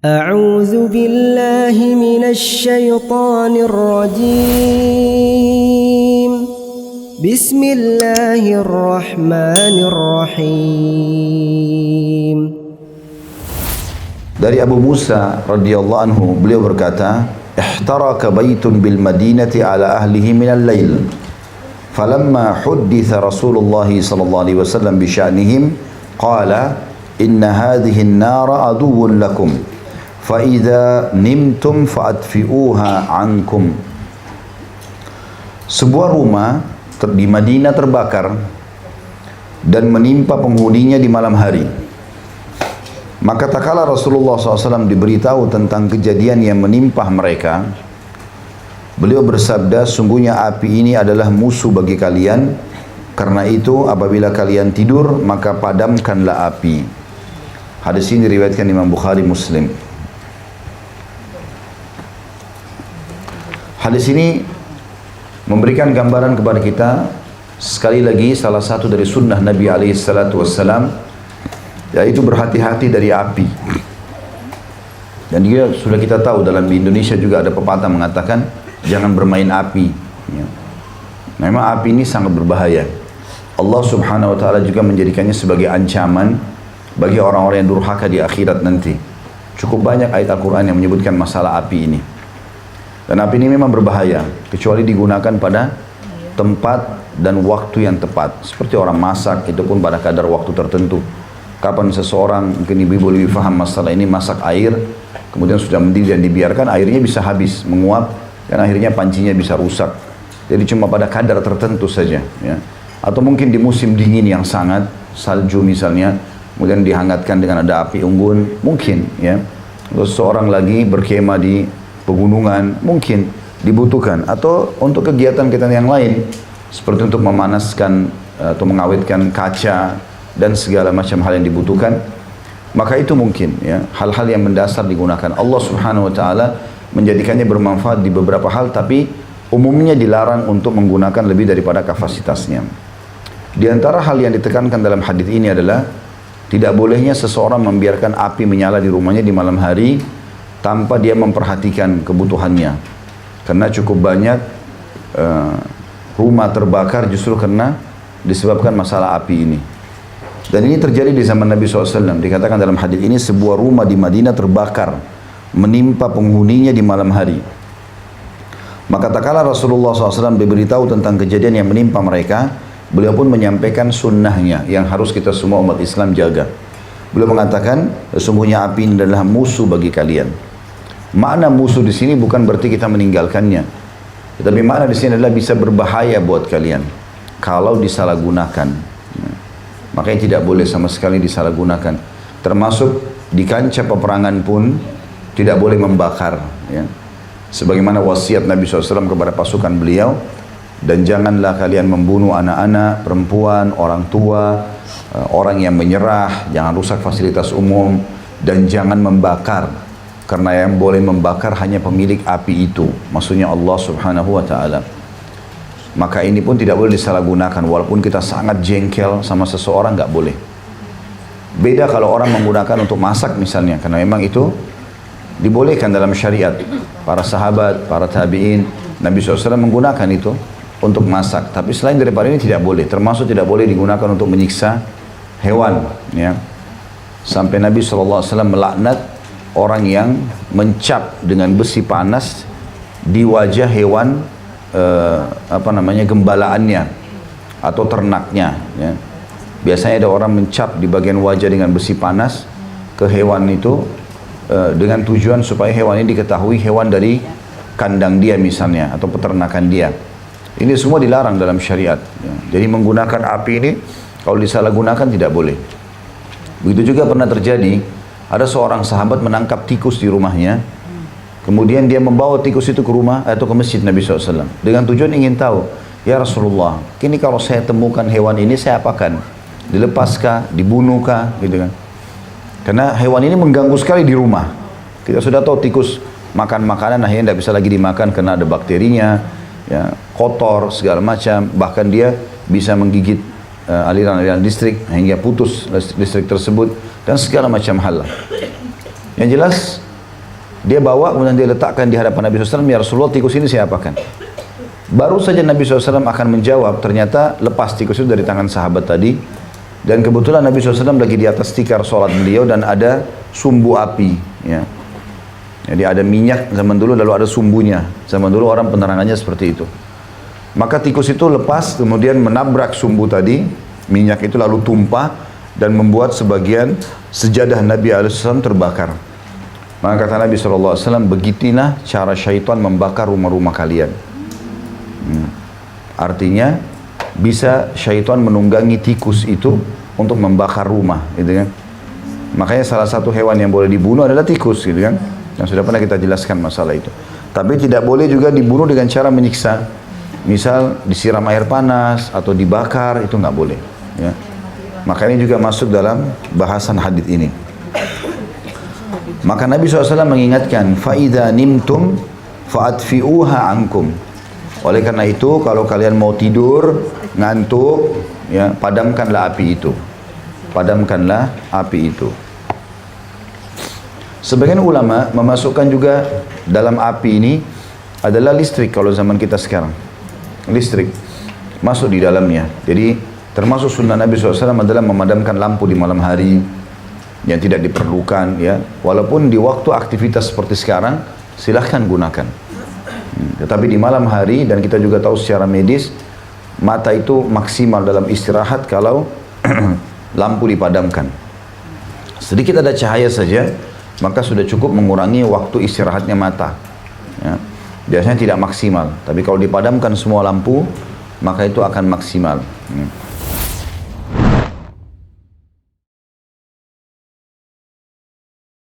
أعوذ بالله من الشيطان الرجيم بسم الله الرحمن الرحيم. Dari Abu Musa radhiyallahu anhu, beliau berkata, ihtaraka baitun bil madinati ala ahlihi minal lail. Falamma hudditha Rasulullah sallallahu alaihi wasallam bi sya'nihim, qala inna hadhihi an-nara aduwwun lakum. Fa idza nimtum fa'atfi'uha ankum. Sebuah rumah di Madinah terbakar dan menimpa penghuninya di malam hari. Maka tak kala Rasulullah SAW diberitahu tentang kejadian yang menimpa mereka, beliau bersabda, sungguhnya api ini adalah musuh bagi kalian. Karena itu apabila kalian tidur, maka padamkanlah api. Hadis ini diriwayatkan Imam Bukhari Muslim. Hadis ini memberikan gambaran kepada kita, sekali lagi salah satu dari sunnah Nabi SAW, yaitu berhati-hati dari api. Dan juga sudah kita tahu dalam Indonesia juga ada pepatah mengatakan jangan bermain api. Memang api ini sangat berbahaya. Allah Subhanahu Wa Taala juga menjadikannya sebagai ancaman bagi orang-orang yang durhaka di akhirat nanti. Cukup banyak ayat Al-Quran yang menyebutkan masalah api ini. Dan api ini memang berbahaya, kecuali digunakan pada tempat dan waktu yang tepat. Seperti orang masak, itu pun pada kadar waktu tertentu. Kapan seseorang, mungkin ibu-ibu lebih paham masalah ini, masak air, kemudian sudah mendidih dan dibiarkan, airnya bisa habis, menguap, dan akhirnya pancinya bisa rusak. Jadi cuma pada kadar tertentu saja. Ya. Atau mungkin di musim dingin yang sangat, salju misalnya, kemudian dihangatkan dengan ada api unggun, mungkin. Ya. Atau seseorang lagi berkemah di pegunungan, mungkin dibutuhkan. Atau untuk kegiatan-kegiatan yang lain, seperti untuk memanaskan atau mengawetkan kaca, dan segala macam hal yang dibutuhkan, maka itu mungkin ya hal-hal yang mendasar digunakan. Allah Subhanahu Wa Taala menjadikannya bermanfaat di beberapa hal, tapi umumnya dilarang untuk menggunakan lebih daripada kapasitasnya. Di antara hal yang ditekankan dalam hadis ini adalah tidak bolehnya seseorang membiarkan api menyala di rumahnya di malam hari tanpa dia memperhatikan kebutuhannya. Karena cukup banyak rumah terbakar justru karena disebabkan masalah api ini. Dan ini terjadi di zaman Nabi SAW. Dikatakan dalam hadis ini, sebuah rumah di Madinah terbakar, menimpa penghuninya di malam hari. Maka tak kala Rasulullah SAW diberitahu tentang kejadian yang menimpa mereka, beliau pun menyampaikan sunnahnya yang harus kita semua umat Islam jaga. Beliau mengatakan, sesungguhnya api ini adalah musuh bagi kalian. Makna musuh di sini bukan berarti kita meninggalkannya, tetapi makna di sini adalah bisa berbahaya buat kalian kalau disalahgunakan. Makanya tidak boleh sama sekali disalahgunakan. Termasuk di kancah peperangan pun tidak boleh membakar. Ya. Sebagaimana wasiat Nabi SAW kepada pasukan beliau, dan janganlah kalian membunuh anak-anak, perempuan, orang tua, orang yang menyerah, jangan rusak fasilitas umum, dan jangan membakar. Karena yang boleh membakar hanya pemilik api itu, maksudnya Allah Subhanahu Wa Taala. Maka ini pun tidak boleh disalahgunakan, walaupun kita sangat jengkel sama seseorang, nggak boleh. Beda kalau orang menggunakan untuk masak misalnya, karena memang itu dibolehkan dalam syariat. Para sahabat, para tabi'in, Nabi SAW menggunakan itu untuk masak. Tapi selain daripada ini tidak boleh, termasuk tidak boleh digunakan untuk menyiksa hewan. Ya. Sampai Nabi SAW melaknat orang yang mencap dengan besi panas di wajah hewan gembalaannya atau ternaknya. Ya. Biasanya ada orang mencap di bagian wajah dengan besi panas ke hewan itu dengan tujuan supaya hewan ini diketahui hewan dari kandang dia misalnya atau peternakan dia. Ini semua dilarang dalam syariat. Ya. Jadi menggunakan api ini kalau disalahgunakan tidak boleh. Begitu juga pernah terjadi, ada seorang sahabat menangkap tikus di rumahnya. Kemudian dia membawa tikus itu ke rumah atau ke masjid Nabi SAW dengan tujuan ingin tahu, ya Rasulullah, kini kalau saya temukan hewan ini saya apakan? Dilepaskah? Dibunuhkah? Gitu kan? Karena hewan ini mengganggu sekali di rumah. Kita sudah tahu tikus makan makanan akhirnya tidak bisa lagi dimakan karena ada bakterinya, ya, kotor segala macam. Bahkan dia bisa menggigit aliran-aliran listrik hingga putus listrik tersebut dan segala macam hal. Yang jelas Dia bawa, kemudian dia letakkan di hadapan Nabi SAW, ya Rasulullah, tikus ini saya apakan? Baru saja Nabi SAW akan menjawab, ternyata lepas tikus itu dari tangan sahabat tadi. Dan kebetulan Nabi SAW lagi di atas tikar sholat beliau dan ada sumbu api. Ya. Jadi ada minyak zaman dulu, lalu ada sumbunya. Zaman dulu orang penerangannya seperti itu. Maka tikus itu lepas, kemudian menabrak sumbu tadi, minyak itu lalu tumpah, dan membuat sebagian sejadah Nabi SAW terbakar. Maka kata Nabi SAW, begitulah cara syaitan membakar rumah-rumah kalian. Artinya, bisa syaitan menunggangi tikus itu untuk membakar rumah, gitu kan. Makanya salah satu hewan yang boleh dibunuh adalah tikus, gitu kan. Yang sudah pernah kita jelaskan masalah itu. Tapi tidak boleh juga dibunuh dengan cara menyiksa. Misal disiram air panas atau dibakar, itu nggak boleh. Ya. Makanya juga masuk dalam bahasan hadis ini. Maka Nabi SAW mengingatkan, فَإِذَا نِمْتُمْ فَأَدْفِئُوهَا عَنْكُمْ. Oleh karena itu, kalau kalian mau tidur, ngantuk, ya, padamkanlah api itu. Padamkanlah api itu. Sebagian ulama memasukkan juga dalam api ini adalah listrik kalau zaman kita sekarang. Listrik masuk di dalamnya. Jadi termasuk sunnah Nabi SAW adalah memadamkan lampu di malam hari yang tidak diperlukan, ya. Walaupun di waktu aktivitas seperti sekarang silahkan gunakan. Tetapi di malam hari, dan kita juga tahu secara medis mata itu maksimal dalam istirahat kalau lampu dipadamkan. Sedikit ada cahaya saja, maka sudah cukup mengurangi waktu istirahatnya mata. Ya. Biasanya tidak maksimal, tapi kalau dipadamkan semua lampu, maka itu akan maksimal.